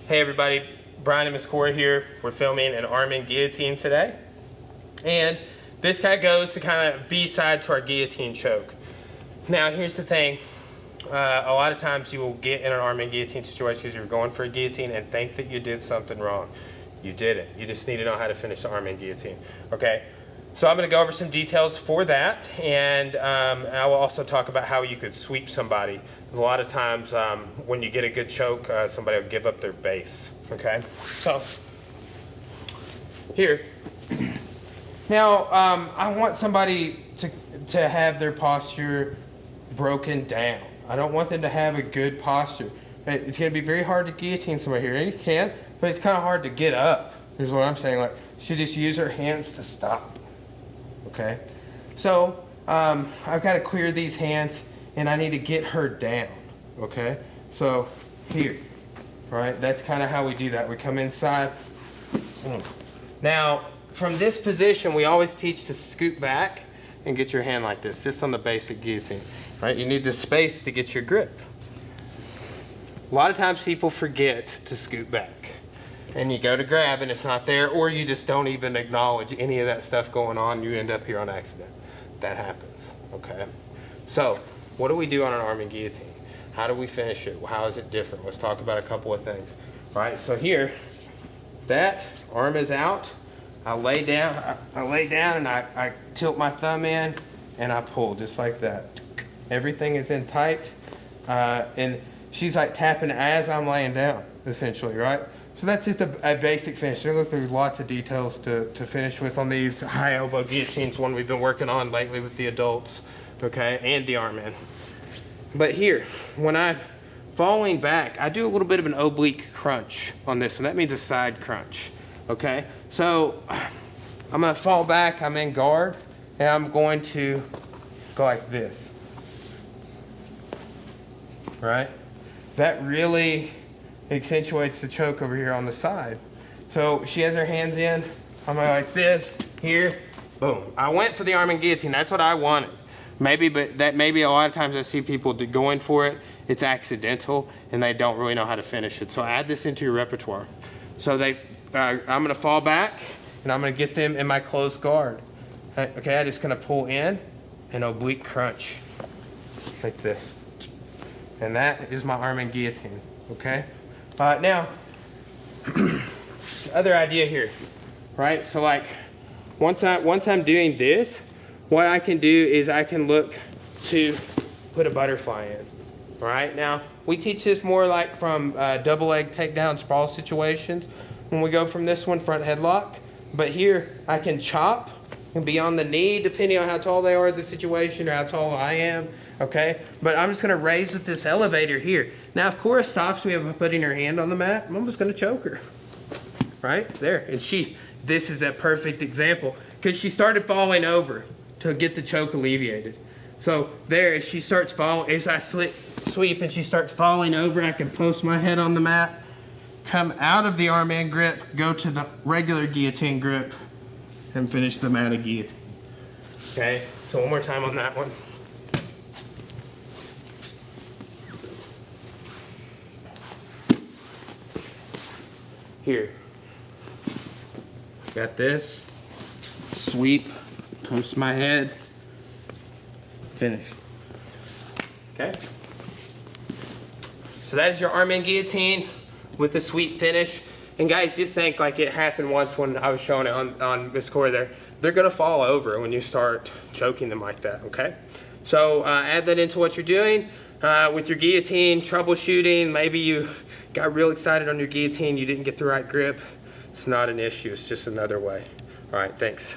Hey everybody, Brian and Miss Corey here. We're filming an arm in guillotine today. And this kind of goes to kind of B-side to our guillotine choke. Now here's the thing, a lot of times you will get in an arm in guillotine situation because you're going for a guillotine and think that you did something wrong. You didn't. You just need to know how to finish the arm in guillotine. Okay? So I'm going to go over some details for that, and I will also talk about how you could sweep somebody. A lot of times when you get a good choke, somebody will give up their base. Okay, so here. Now I want somebody to have their posture broken down. I don't want them to have a good posture. It's going to be very hard to guillotine somebody here. And you can, but it's kind of hard to get up. Here's what I'm saying. Like, she just use her hands to stop. Okay, so I've got to clear these hands, and I need to get her down. Okay, so here, right? That's kind of how we do that. We come inside. Now, from this position, we always teach to scoot back and get your hand like this, just on the basic guillotine. Right? You need the space to get your grip. A lot of times people forget to scoot back. And you go to grab and it's not there, or you just don't even acknowledge any of that stuff going on. You end up here on accident. That happens, okay? So, what do we do on an arm in guillotine? How do we finish it? How is it different? Let's talk about a couple of things. All right, so here, that arm is out. I lay down and I tilt my thumb in and I pull just like that. Everything is in tight, and she's like tapping as I'm laying down, essentially, right? So that's just a basic finish. There's lots of details to finish with on these high elbow guillotines, one we've been working on lately with the adults, okay, and the arm in. But here, when I'm falling back, I do a little bit of an oblique crunch on this, and that means a side crunch, okay? So I'm gonna fall back, I'm in guard, and I'm going to go like this, right? That really accentuates the choke over here on the side. So she has her hands in, I'm like this, here, boom. I went for the arm in guillotine, that's what I wanted. Maybe, but that maybe a lot of times I see people going for it, it's accidental, and they don't really know how to finish it. So add this into your repertoire. So I'm gonna fall back, and I'm gonna get them in my closed guard. Okay, I'm just gonna pull in, and oblique crunch, like this. And that is my arm in guillotine, okay? Now, other idea here, right? So like, once I'm doing this, what I can do is I can look to put a butterfly in, all right? Now, we teach this more like from double leg takedown sprawl situations. When we go from this one, front headlock, but here I can chop and be on the knee depending on how tall they are in the situation or how tall I am. Okay, but I'm just gonna raise with this elevator here. Now, if Cora stops me by putting her hand on the mat, I'm just gonna choke her, right there. And this is a perfect example because she started falling over to get the choke alleviated. So there, as she starts falling, as I sweep and she starts falling over, I can post my head on the mat, come out of the arm in grip, go to the regular guillotine grip, and finish the mat of guillotine. Okay, so one more time on that one. Here, got this, sweep, post my head, finish. Okay, so that is your arm in guillotine with a sweep finish. And guys, just think like it happened once when I was showing it on Miss Corey there. They're gonna fall over when you start choking them like that, okay? So add that into what you're doing with your guillotine, troubleshooting. Maybe you got real excited on your guillotine, you didn't get the right grip. It's not an issue, it's just another way. All right, thanks.